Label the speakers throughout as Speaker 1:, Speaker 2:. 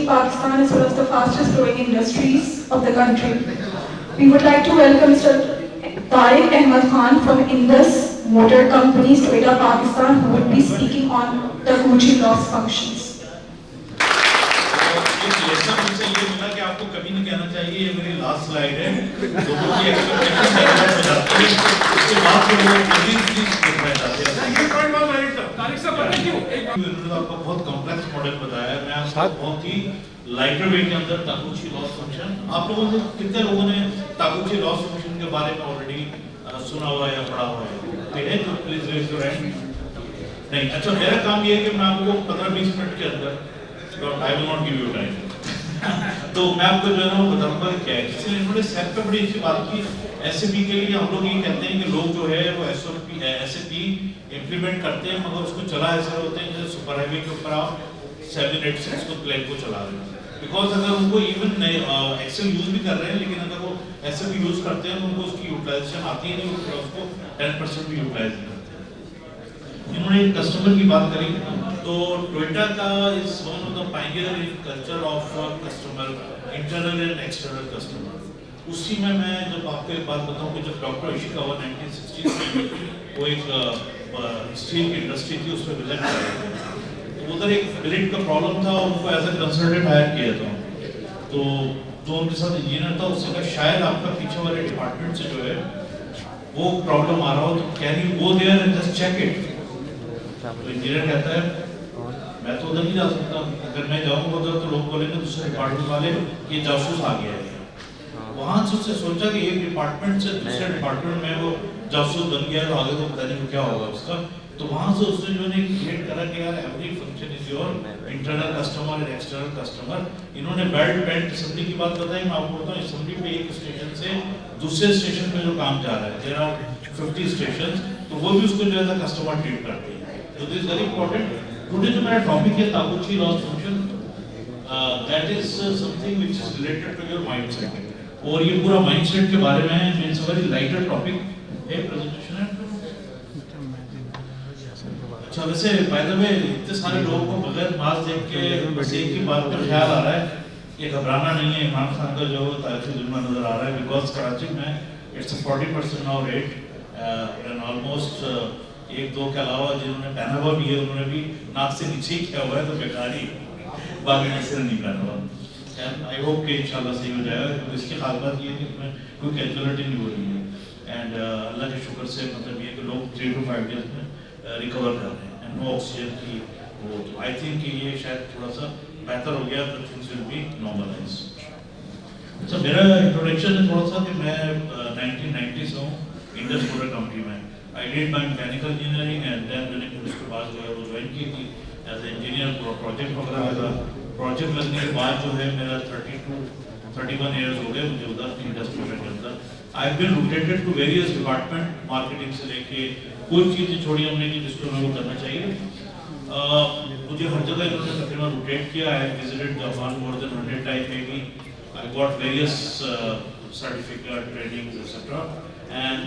Speaker 1: Pakistan is one of the fastest growing industries of the country. We would like to welcome Mr. Tariq Ahmed Khan from Indus Motor Company, Toyota Pakistan, who would be speaking on the Gucci loss functions.
Speaker 2: आपको कभी नहीं कहना चाहिए, ये मेरी last slide है, लोगों की एक्सपेक्टेशन जाती है, उसके बाद फिर वो प्लीज देखना चाहते हैं। तारिक साहब थैंक यू। आपको बहुत कॉम्प्लेक्स मॉडल बताया है, मैं आपको बहुत ही लाइटर वेट के अंदर ताकुची लॉस फंक्शन, आप लोगों ने कितने लोगों ने ताकुची लॉस फंक्शन के बारे में ऑलरेडी सुना हुआ है या पढ़ा हुआ है? तो प्लीज रेज योर हैंड। नहीं, अच्छा मेरा काम ये है कि मैं आपको 15-20 मिनट के अंदर, I will not give you time, तो मैं आपको जो है ना वो बताऊंगा क्या है। किसी ने इन्होंने सेट पे बड़ी अच्छी बात की, एसएपी के लिए हम लोग ये कहते हैं कि लोग जो है वो एसएपी इंप्लीमेंट करते हैं मगर उसको चला ऐसे होते हैं जैसे सुपर हाईवे के ऊपर आप 786 को प्लेन को चला रहे हैं, बिकॉज अगर उनको इवन एक्सेल यूज भी कर रहे हैं लेकिन अगर वो एसएपी यूज करते हैं तो उनको उसकी यूटिलाइजेशन आती है नहीं, उसको 10% भी यूटिलाइज नहीं करते हैं। इन्होंने कस्टमर की बात करी तो टोयोटा का is one of the Pioneer in culture of customer, internal and external customer. उसी में मैं जब आपको एक बात बताऊं कि जब डॉक्टर इशिकावा 1960 में वो एक स्टील की इंडस्ट्री थी उसमें विजिट कर रहे थे, तो उधर एक बिलेट का प्रॉब्लम था, उनको एज ए कंसल्टेंट हायर किया था, तो जो उनके साथ इंजीनियर था उससे कहा शायद आपका पीछे वाले डिपार्टमेंट से जो है वो प्रॉब्लम आ रहा हो, तो can you go there and just check it. तो इंजीनियर कहता है मैं तो उधर नहीं जा सकता, अगर मैं जाऊंगा उधर तो लोग बोलेंगे दूसरे डिपार्टमेंट वाले कि जासूस आ गया है। वहां से उसने सोचा कि एक डिपार्टमेंट से दूसरे डिपार्टमेंट में वो जासूस बन गया तो आगे तो पता नहीं क्या होगा उसका, तो वहां से उसने जो है क्रिएट करा कि यार every function is your internal customer and external customer. इन्होंने बेल्ट बेल्ट असेंबली की बात बताई, मैं आपको बताऊं असेंबली पे एक स्टेशन से दूसरे स्टेशन पे जो काम जा रहा है, देयर आर 50 स्टेशन, तो वो भी उसको जो है कस्टमर ट्रीट करते हैं। तो दिस वेरी इंपॉर्टेंट। टुडे जो मेरा टॉपिक है Taguchi loss function, that is something which is related to your mindset, और ये पूरा माइंडसेट के बारे में है, it's a very lighter topic है। प्रेजेंटेशन है। अच्छा वैसे बाय द वे इतने सारे लोगों को बगैर मास्क देख के बस एक ही बात का ख्याल आ रहा है कि घबराना नहीं है, इमरान खान का जो तारीखी जुल्म नजर आ रहा है, बिकॉज कराची में it's 40% now rate and almost 1-2 के अलावा जिन्होंने पहना हुआ भी है उन्होंने भी नाक से नीचे ही किया हुआ है, तो बेकार ही बाकी किसी ने नहीं पहना हुआ। एंड आई होप कि इंशाल्लाह सही हो जाएगा, क्योंकि इसकी खास बात ये है कि इसमें कोई कैजुअलिटी नहीं हो रही है, एंड अल्लाह के शुक्र से मतलब ये कि लोग 3 to 5 डेज में रिकवर कर रहे हैं, एंड नो ऑक्सीजन की वो, तो आई थिंक कि ये शायद थोड़ा सा बेहतर हो गया, तो थिंग्स विल बी नॉर्मलाइज। अच्छा मेरा इंट्रोडक्शन है थोड़ा सा कि मैं 1990 से हूँ इंडस मोटर कंपनी में। I did my mechanical engineering and then मैंने फिर उसके बाद जो है वो ज्वाइन की थी एज ए इंजीनियर, प्रोजेक्ट वगैरह का प्रोजेक्ट लगने के बाद जो है मेरा 31 ईयर्स हो गए मुझे उधर इंडस्ट्री के अंदर। I have been rotated to various department, marketing से लेके कोई चीज़ें छोड़ी हमने की जिसको हमें वो करना चाहिए। मुझे हर जगह इन्होंने तकरीबन रोटेट किया। I have visited Japan more than 100 time may be. I got various certificate, trainings etcetera, and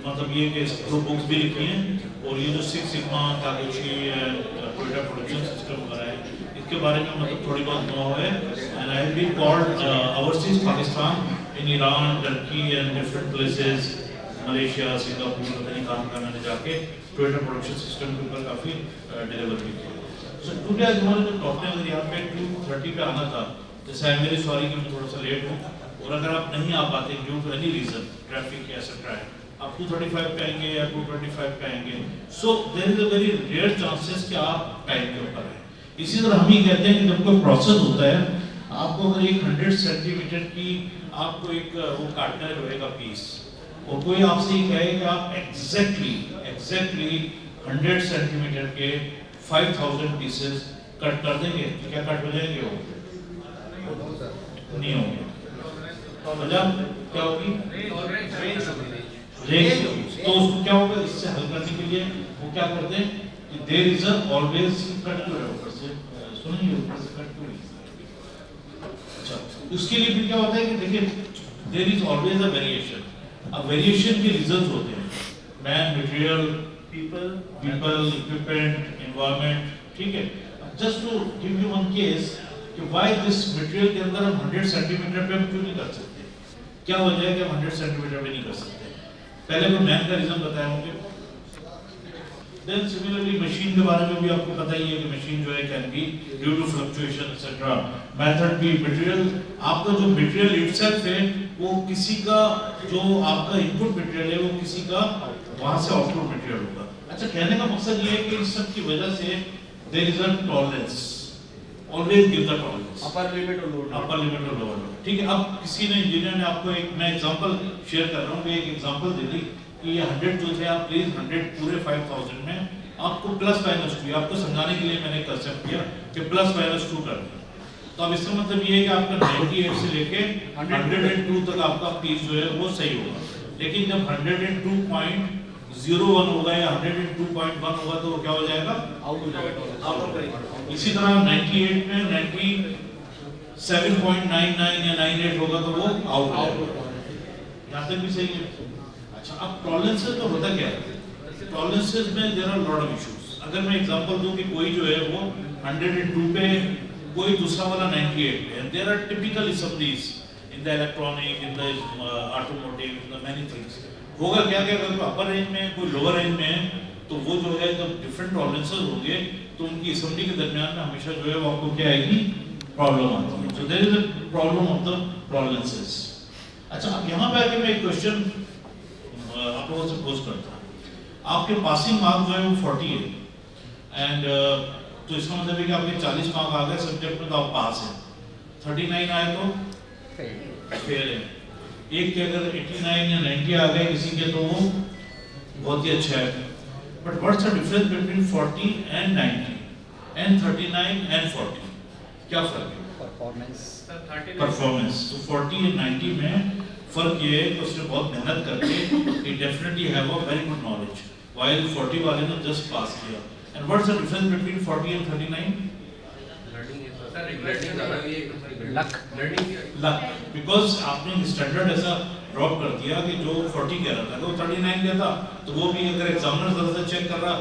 Speaker 2: मतलब ये कि इसको बुक्स भी लिखी हैं, और ये जो 6 सिग्मा ताकुची टोयोटा प्रोडक्शन सिस्टम वगैरह है इसके बारे में मतलब थोड़ी बहुत नो है। And I have been called overseas Pakistan in Iran, Turkey and different places, Malaysia, Singapore, कहीं काम का मैंने जाके टोयोटा प्रोडक्शन सिस्टम के ऊपर काफ़ी डिलीवर भी किया। सो टुडे आज हमारे जो टॉपिक अगर यहाँ पे 2:30 पे आना था, जैसे आई एम वेरी सॉरी कि मैं थोड़ा सा लेट हूँ, और अगर आप नहीं आ पाते due to any reason, traffic etcetera है, आप 2:35 पे आएंगे या 2:25 पे आएंगे, so there is a very rare chances कि आप टाइम के ऊपर हैं। इसी तरह हम ही कहते हैं कि जब कोई प्रोसेस होता है, आपको अगर एक 100 सेंटीमीटर की आपको एक वो काटना है लोहे का पीस, और कोई आपसे ये कहे कि आप एग्जैक्टली 100 सेंटीमीटर के 5000 पीसेस कट कर देंगे, तो क्या कट हो जाएंगे? वो नहीं होंगे। मतलब क्या होगी? रेंज। तो उसको क्या होगा, इससे हल करने के लिए वो क्या करते हैं कि there is always cut to ऊपर से सुनिए ऊपर से कट टू। अच्छा उसके लिए फिर क्या होता है कि देखिए there is always a variation. अब वेरिएशन के रीजंस होते हैं, man, material, people, equipment, environment, ठीक है। Just to give you one case, कि व्हाई दिस मटेरियल के अंदर हम 100 सेंटीमीटर पे हम क्यों नहीं कर सकते, क्या वजह है कि हम 100 सेंटीमीटर पे नहीं कर सकते। पहले वो मैन का रीजन बताया मुझे। देन सिमिलरली मशीन के बारे में भी आपको पता ही है कि मशीन जो है can be due to fluctuation etcetera. Method भी मटेरियल, आपका जो मटेरियल इटसेल्फ है वो किसी का, जो आपका इनपुट मटेरियल है वो किसी का वहां से आउटपुट मटेरियल होगा। अच्छा, कहने का मकसद ये है कि इस सब की वजह से there is a tolerance, always give the tolerance,
Speaker 3: upper limit और
Speaker 2: लोअर लिमिट। ठीक है, अब किसी ने इंजीनियर ने आपको एक, मैं एग्जांपल शेयर कर रहा हूँ, एक एग्जांपल दे दी कि ये 100 जो थे, आप प्लीज 100 पूरे 5000 में आपको प्लस माइनस 2, आपको समझाने के लिए मैंने कंसेप्ट किया कि प्लस माइनस 2 कर दें। तो अब इसका मतलब ये है कि आपका 98 से लेके 102 तक आपका पीस जो है वो सही होगा। लेकिन जब 102.01 होगा या 102.1 होगा तो वो क्या हो जाएगा,
Speaker 3: आउट हो जाएगा।
Speaker 2: इसी तरह 98 में 97.99 या 98 होगा तो वो आउट होगा। यहाँ तक भी सही है। अच्छा, अब टॉलरेंसेस में होता क्या है, टॉलरेंसेस में there are lot of issues. अगर मैं एग्जांपल दूं कि कोई जो है वो 102 पे, कोई दूसरा वाला 98 पे, and there are typical assemblies in the electronic, in the automotive, in the many things. होगा क्या कि अगर कोई अपर रेंज में कोई लोअर रेंज में है तो वो जो है जब डिफरेंट टॉलरेंसेस होंगे तो उनकी असेंबली के दरमियान में हमेशा जो है वो आपको क्या आएगी, प्रॉब्लम आती है। So there is a problem of the tolerances. अच्छा, अब यहाँ पे आके मैं एक क्वेश्चन आप लोगों से पोस्ट करता हूँ। आपके पासिंग मार्क जो है वो 40 है, एंड तो इसका मतलब है कि आपके 40 मार्क आ गए सब्जेक्ट में तो आप पास हैं। 39 आए तो फेल है। एक के अगर 89 या 90 आ गए किसी के तो वो बहुत ही अच्छा है। But what's the difference between 40 and 90 and 39 and 40? क्या फर्क है? परफॉर्मेंस। तो 40 और 90 में फर्क ये है कि उसने बहुत मेहनत करके he definitely have a very good knowledge, while 40 वाले ने just पास किया। And what's the difference between 40 and 39? Luck, because आपने स्टैंडर्ड ऐसा ड्रॉप कर दिया कि जो 40 कह रहा था वो 39 कहता, तो वो भी अगर एग्जामिनर जरा सा चेक कर रहा होता,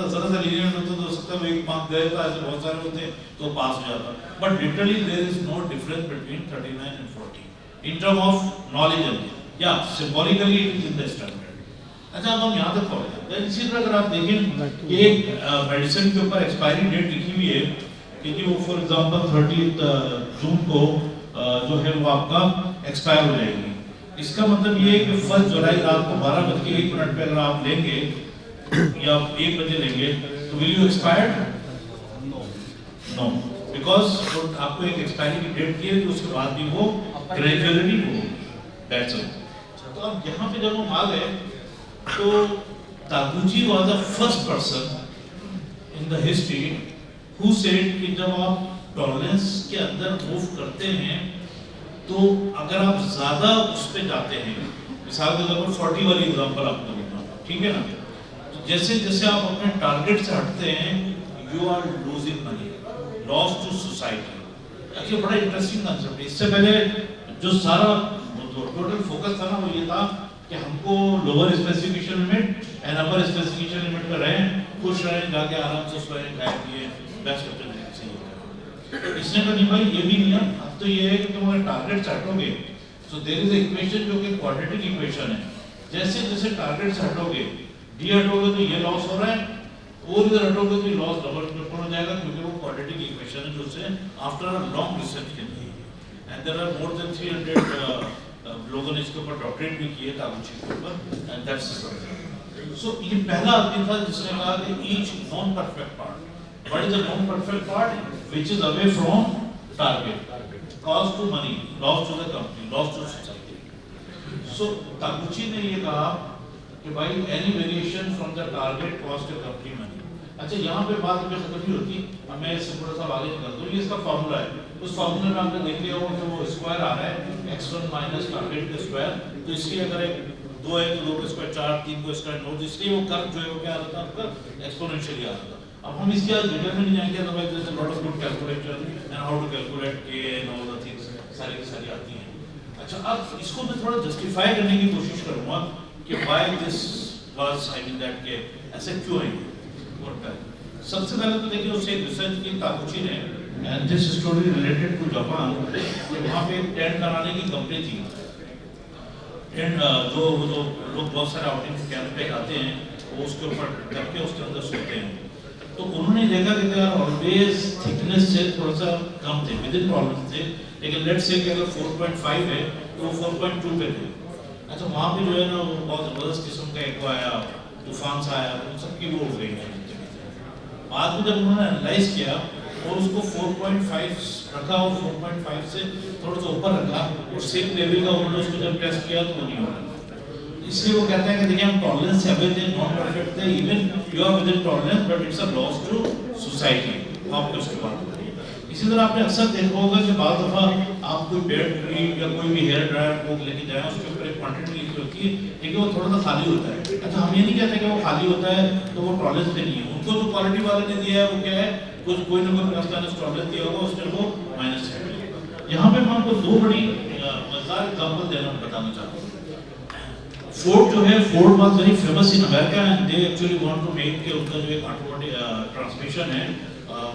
Speaker 2: जरा सा लीनियर होता तो हो सकता है वो एक मार्क दे देता, ऐसे बहुत सारे होते तो पास हो जाता। But literally there is no difference between 39 and 40 in term of knowledge and yeah, symbolically it is in the standard। अच्छा, अब हम यहाँ तक पहुँच जाते हैं। इसी तरह अगर आप देखें कि एक मेडिसिन के ऊपर एक्सपायरी डेट लिखी हुई है कि वो फॉर एग्जांपल 30 जून को जो है वो आपका एक्सपायर हो जाएगी। इसका मतलब ये है कि 1 जुलाई रात को 12:01 पे अगर आप लेंगे या 1 बजे लेंगे तो will you expired? No, because आपको एक एक्सपायरी की डेट दी है कि उसके बाद भी वो ग्रेजुअली हो, दैट्स ऑल। तो अब यहाँ पे जब हम आ गए तो Taguchi was the first person in the history who said कि जब आप टॉलरेंस के अंदर मूव करते हैं तो अगर आप ज्यादा उस पे जाते हैं, मिसाल के तौर पर 40 वाली एग्जांपल आपको देता हूँ, ठीक है ना, तो जैसे जैसे आप अपने टारगेट से हटते हैं you are losing money, loss to society. Actually बड़ा इंटरेस्टिंग कंसेप्ट है। इससे पहले जो सारा टोटल फोकस था ना वो ये था कि हमको lower specification limit and upper specification limit पे रहें, खुश रहें, जाके आराम से सोएं, खाएं पिए, बेस्ट ऑप्शन है। इसने कहा नहीं भाई ये भी नहीं है, अब तो ये है कि तुम अगर टारगेट से हटोगे सो देयर इज इक्वेशन जो कि क्वाड्रेटिक इक्वेशन है, जैसे जैसे टारगेट से हटोगे, डी हटोगे तो ये लॉस हो रहा है और इधर हटोगे तो लॉस डबल ट्रिपल हो जाएगा, क्योंकि वो क्वाड्रेटिक इक्वेशन है जो से आफ्टर अ लॉन्ग रिसर्च के लिए। And there are more than 300 लोगों ने इसके ऊपर डॉक्टरेट भी किए तागुची के ऊपर, एंड दैट्स सो ये पहला आदमी था जिसने कहा कि each non perfect part, what is the non perfect part which is away from target, cost to money, loss to the company, loss to society. So Taguchi ने ये कहा कि भाई any variation from the target cost to company money. अच्छा, यहाँ पे बात में खत्म नहीं होती, अब मैं इससे थोड़ा सा आगे निकल दूँ। ये इसका फार्मूला है, उस फार्मूले में आपने देख लिया होगा कि वो स्क्वायर आ रहा है x1 माइनस टारगेट का स्क्वायर, तो इसलिए अगर एक 2 है तो 2 का स्क्वायर 4, 3 का स्क्वायर 9, इसलिए वो कर्व जो है वो क्या आ रहा था आपका एक्सपोनेंशियली आ रहा था। अब हम इसके आज डिटेल में नहीं जाएंगे, तो भाई there is a lot of good calculation and how to calculate k and all the things, सारी की सारी आती हैं। अच्छा, अब इसको मैं थोड़ा जस्टिफाई करने की कोशिश करूंगा कि why this was, I mean that के ऐसे क्यों है। सबसे पहले तो देखिए उससे रिसर्च की तागुची ने and this story related to Japan. वहाँ पे एक टेंट लगाने की कंपनी थी, टेंट जो लोग बहुत सारे आउटिंग कैंप पे आते हैं वो उसके ऊपर करके उसके अंदर सोते हैं। तो उन्होंने देखा कि दे आर ऑलवेज थिकनेस से थोड़ा सा कम थे, विद इन प्रॉब्लम थे, लेकिन लेट्स से कि अगर 4.5 है तो वो 4.2 पे थे। अच्छा, वहाँ पे जो है ना वो बहुत ज़बरदस्त किस्म का एक आया, तूफान सा आया, उन सबकी वो उड़ गई है। बाद में जब उन्होंने एनालाइज किया और उसको 4.5 रखा और 4.5 से थोड़ा सा ऊपर रखा और सेम लेवल का उन्होंने उसको जब टेस्ट किया तो नहीं हो रहा। इसलिए वो कहते हैं कि देखिए हम टॉलरेंस से अवे थे, नॉन परफेक्ट थे, even you are within tolerance but it's a loss to society. आपको उसके बाद इसी तरह आपने अक्सर देखा होगा कि बाद दफा आप कोई बेड क्रीम या कोई भी हेयर ड्रायर को लेके जाए उसके ऊपर एक क्वांटिटी लिखी होती है लेकिन वो थोड़ा सा खाली होता है। अच्छा, हम ये नहीं कहते कि वो खाली होता है तो वो टॉलरेंस पे नहीं है, उनको जो क्वालिटी वाले ने दिया है वो क्या है, कुछ कोई ना कोई रास्ता ने टॉलरेंस दिया होगा, उसने वो माइनस है। यहाँ पे मैं आपको दो बड़ी मजेदार एग्जांपल देना बताना चाहता हूँ। फोर्ड जो है, Ford was very famous in America and they actually want to make के उनका जो एक ऑटोमोटिव ट्रांसमिशन है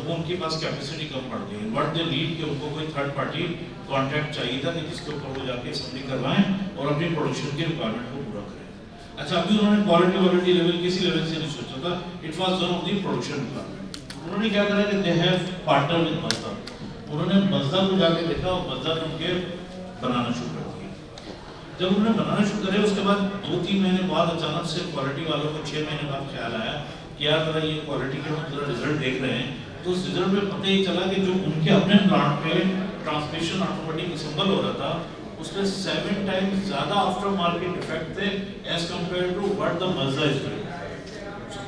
Speaker 2: वो उनके पास कैपेसिटी कम पड़ गई। व्हाट दे नीड कि उनको कोई थर्ड पार्टी कॉन्ट्रैक्ट चाहिए था कि जिसके ऊपर वो जाके असेंबली करवाएं और अपनी प्रोडक्शन की रिक्वायरमेंट को पूरा करें। अच्छा, अभी उन्होंने क्वालिटी लेवल किसी लेवल से नहीं सोचा था, it was one of the production requirement. उन्होंने क्या करा कि they have partner with Mazda. उन्होंने मज़दा को जाके देखा और मज़दा ने उनके बनाना शुरू कर दिया। जब उन्होंने बनाना शुरू करे उसके बाद 2-3 महीने बाद अचानक से क्वालिटी वालों को 6 महीने बाद ख्याल आया कि यार जरा ये क्वालिटी के हम जरा रिजल्ट देख रहे हैं। तो उस रिजल्ट में पता ही चला कि जो उनके अपने प्लांट पे ट्रांसमिशन ऑटोमेटिक असेंबल हो रहा था उसमें 7 टाइम्स ज्यादा आफ्टर मार्केट इफेक्ट थे as compare to what the Mazda is doing.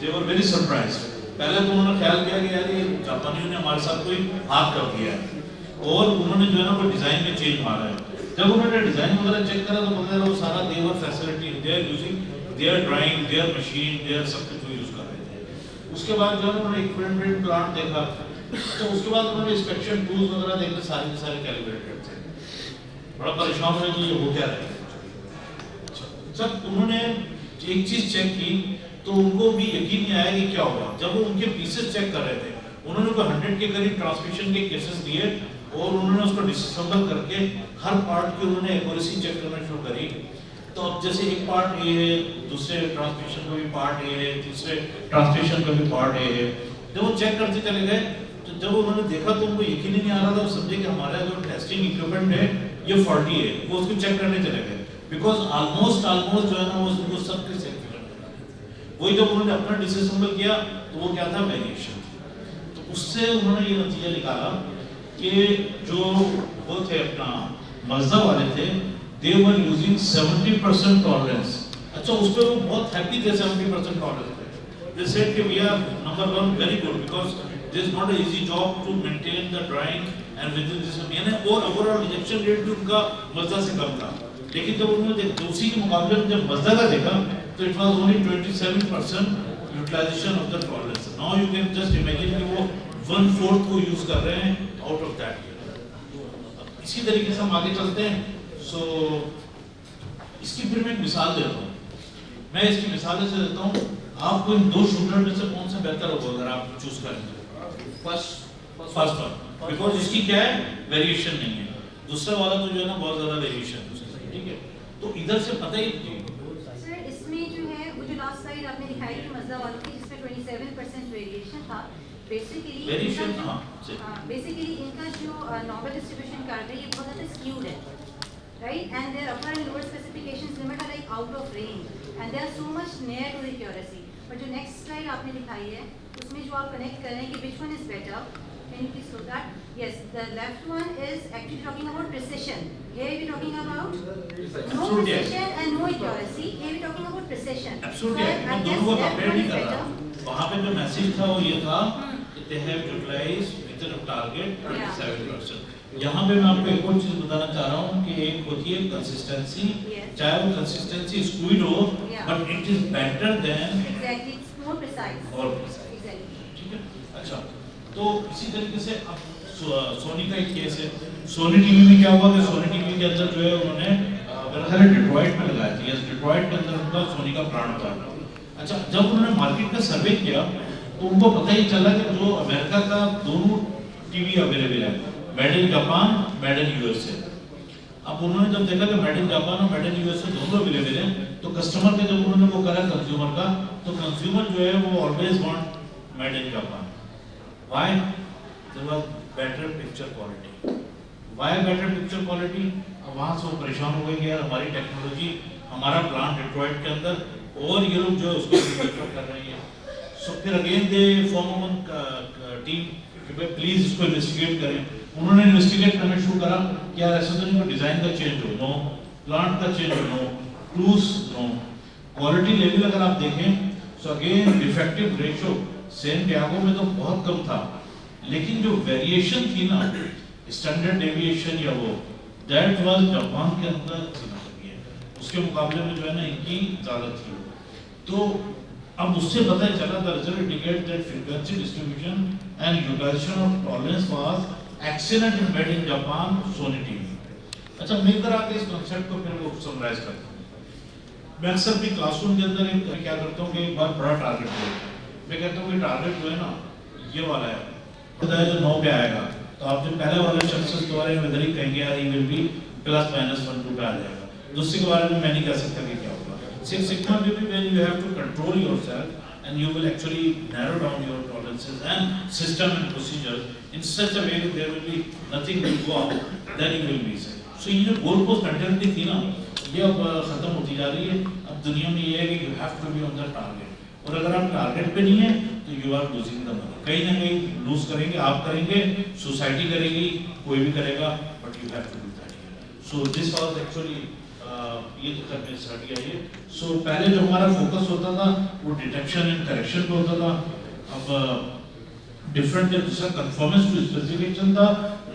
Speaker 2: They were very surprised. पहले तो उन्होंने ख्याल किया कि यार ये जापानियों ने हमारे साथ कोई हाथ कर दिया है और उन्होंने जो है ना वो डिजाइन में चेंज मारा है। जब उन्होंने डिजाइन वगैरह चेक करा तो पता चला वो सारा देवर facility they are using, they are drawing, they are machine, they are सब कुछ यूज कर रहे थे। उसके बाद जब उन्होंने इक्विपमेंट प्लांट देखा तो उसके बाद उन्होंने इंस्पेक्शन टूल्स वगैरह देखे, सारे के सारे कैलिब्रेटेड थे। बड़ा परेशान हुए कि ये हो क्या रहा है। जब उन्होंने एक चीज चेक की तो उनको भी यकीन नहीं आया कि क्या होगा। जब वो उनके पीसेस चेक कर रहे थे उन्होंने को 100 के करीब ट्रांसमिशन के केसेस दिए और उन्होंने उसको डिसअसेंबल करके हर पार्ट की उन्होंने एक्यूरेसी चेक करना शुरू करी। तो अब जैसे एक पार्ट ए है, दूसरे ट्रांसमिशन का भी पार्ट ए है, तीसरे ट्रांसमिशन का भी पार्ट ए है। जब वो चेक करते चले गए तो जब उन्होंने देखा तो उनको यकीन ही नहीं आ रहा था, वो समझे कि हमारा जो टेस्टिंग इक्विपमेंट है ये फॉल्टी है। वो उसको चेक करने चले गए बिकॉज ऑलमोस्ट जो है ना वो उसको सब के चेक कर। वही जब उन्होंने अपना डिसअसेंबल किया तो वो क्या था, वेरिएशन। तो उससे उन्होंने ये नतीजा निकाला कि जो वो थे अपना मज़दा वाले थे, they were using 70% tolerance। अच्छा, उस पर वो बहुत हैप्पी थे 70% tolerance पे। They said कि we are number one very good because this is not an easy job to maintain the drying and within this यानी और overall rejection rate भी उनका मज़दा से कम था। लेकिन जब उन्होंने उसी के मुकाबले में जब मज़दा का देखा तो it was only 27% utilization of the tolerance। Now you can just imagine कि वो 1/4 को यूज कर रहे हैं out of that। इसी तरीके से हम आगे चलते हैं। सो इसकी फिर मैं एक मिसाल देता हूँ। मैं इसकी मिसाल से देता हूँ, आपको इन दो शूटर में से कौन सा बेहतर होगा अगर आप चूज करेंगे? फर्स्ट वन, बिकॉज इसकी क्या है, वेरिएशन नहीं है। दूसरा वाला तो जो है ना बहुत ज्यादा वेरिएशन है, ठीक है। तो इधर से पता ही
Speaker 4: सर, इसमें जो है वो जो लास्ट स्लाइड आपने दिखाई थी मज़दा वालों की जिसमें 27% वेरिएशन था, बेसिकली इनका जो नॉर्मल डिस्ट्रीब्यूशन कार्ड है ये बहुत ज़्यादा स्क्यूड है, right? And their upper and lower specifications limit are like out of range, and they are so much near to the accuracy. But जो next slide आपने दिखाई है, उसमें जो आप connect कर रहे हैं कि which one is better? Can you please show that? Yes, the left one is actually talking about precision. Here we are talking about no precision and no accuracy. Here we are talking about precision.
Speaker 2: Absolutely.
Speaker 4: So I guess left one is better.
Speaker 2: वहाँ पे जो message था वो ये था कि they have utilized within a target 27%। यहाँ पे मैं आपको एक और चीज बताना चाह रहा हूँ कि एक होती है कंसिस्टेंसी, चाहे वो कंसिस्टेंसी स्क्वीड हो, but it is better than
Speaker 4: exactly, it's more precise.
Speaker 2: और exactly, ठीक है। अच्छा, तो इसी तरीके से अब सोनी का एक केस है। सोनी टीवी में क्या हुआ कि सोनी टीवी के अंदर जो है उन्होंने मेरा ख्याल है डिट्रॉइट में लगाया था, डिट्रॉइट के अंदर उनका सोनी का प्लांट था। अच्छा, जब उन्होंने मार्केट का सर्वे किया तो उनको पता ही चला कि जो अमेरिका का दोनों टीवी अवेलेबल है, made in Japan, made in USA. अब उन्होंने जब देखा कि मेड इन जापान और मेड इन यूएसए दोनों अवेलेबल हैं, तो कस्टमर का जब उन्होंने वो करा कंज्यूमर का, तो कंज्यूमर जो है वो always want made in Japan. Why? There was better picture quality. Why better picture quality? अब वहाँ से वो परेशान हो गए कि यार हमारी टेक्नोलॉजी, हमारा प्लांट डेट्रॉइट के अंदर, और ये लोग जो है उसको डेवलप कर रहे हैं। सो फिर again they form one team कि भाई प्लीज इसको इन्वेस्टिगेट करें। उन्होंने इन्वेस्टिगेट करना शुरू करा कि यार ऐसा तो नहीं कि डिजाइन का चेंज हो, नो, प्लांट का चेंज हो, no, tools, no, quality level अगर आप देखें so again defective ratio San Diego में तो बहुत कम था, लेकिन जो वेरिएशन थी ना, स्टैंडर्ड डेविएशन या वो, दैट वाज जापान के अंदर उसके मुकाबले में जो है ना इनकी ज्यादा थी। तो अब उससे पता चला the result indicate that frequency distribution and utilization of tolerance was excellent in made in Japan Sony TV. अच्छा, मैं इधर आके इस कांसेप्ट को फिर वो समराइज करता हूँ। मैं अक्सर भी क्लासरूम के अंदर एक क्या करता हूँ कि एक बार बड़ा टारगेट दे, मैं कहता हूँ कि टारगेट जो है ना ये वाला है, पता है जो 9 पे आएगा, तो आप जो पहले वाले शख्स के बारे में इधर ही कहेंगे यार ये विल बी ±1 2 पे आ जाएगा, दूसरे के बारे में मैं नहीं कह सकता कि क्या होगा। सिक्स सिग्मा में भी when you have to control yourself and you will actually narrow down your tolerances and system and procedures in such a way that there will be nothing will go out, then you will be safe. So ये जो goal post mentality थी ना, ये अब खत्म होती जा रही है। अब दुनिया में ये है कि you have to be on the target, और अगर आप टारगेट पे नहीं है तो you are losing the money, कहीं ना कहीं लूज करेंगे, आप करेंगे, सोसाइटी करेगी, कोई भी करेगा, but you have to do that. So this was actually ये तो करने स्टार्ट किया ये। सो पहले जो हमारा फोकस होता था वो डिटेक्शन एंड करेक्शन पे होता था, अब डिफरेंट जैसा कंफर्मेंस टू स्पेसिफिकेशन था,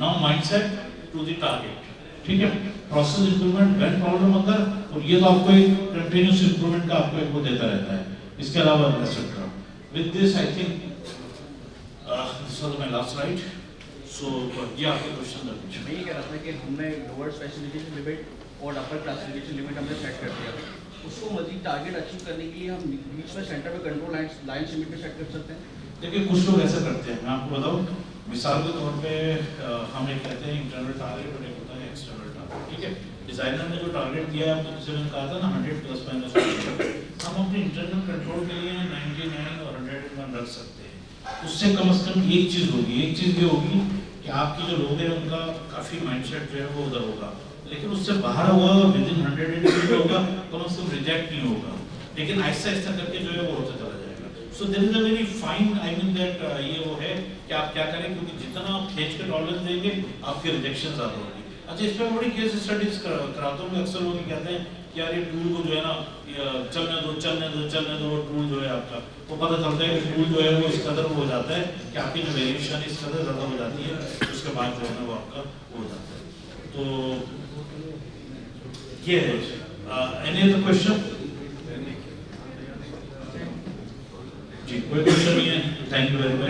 Speaker 2: now mindset to the target, ठीक है, प्रोसेस इंप्रूवमेंट व्हेन प्रॉब्लम अगर, और ये तो आपको एक कंटीन्यूअस इंप्रूवमेंट का आपको एक वो देता रहता है। इसके अलावा etcetera. With this I think this was my last slide. So ये आपके क्वेश्चन था कुछ?
Speaker 3: मैं ये कह रहा था कि हमने लोअर स्पेसिफिकेशन लिमिट और अपर क्लासिफिकेशन लिमिट हमने सेट कर दिया, उसको मजीद टारगेट अचीव करने के लिए हम बीच में सेंटर में कंट्रोल लाइन लिमिट पे सेट कर सकते हैं।
Speaker 2: देखिए कुछ लोग ऐसा करते हैं, मैं आपको बताऊं, मिसाल के तौर पे हम एक कहते हैं इंटरनल टारगेट और एक होता है एक्सटर्नल टारगेट, ठीक है। डिजाइनर ने जो टारगेट दिया है, आपको जैसे मैंने कहा था ना 100 ± हम अपने इंटरनल कंट्रोल के लिए 99 और 101 रख सकते हैं। उससे कम से कम एक चीज होगी, एक चीज ये होगी कि आपकी जो लोग हैं उनका काफी माइंडसेट जो है वो उधर होगा, लेकिन उससे बाहर होगा, विद इन 100 होगा, कम से कम रिजेक्ट नहीं होगा, लेकिन ऐसा ऐसा करके जो है वो होता चला जाएगा। So there is a very fine, I mean that ये वो है कि आप क्या करें, क्योंकि जितना आप खींच के टॉलरेंस देंगे आपके रिजेक्शन ज्यादा होगी। अच्छा, इस पर बड़ी केस स्टडीज कराता हूँ, अक्सर लोग कहते हैं कि यार ये टूल को जो है ना चलने दो टूल जो है आपका, तो पता चलता है कि टूल जो है वो इस कदर हो जाता है कि आपकी जो वेरिएशन इस कदर ज्यादा हो जाती है, उसके बाद जो है ना वो आपका हो जाता है। तो ये है। Any other question? जी कोई क्वेश्चन नहीं है, थैंक यू वेरी मच।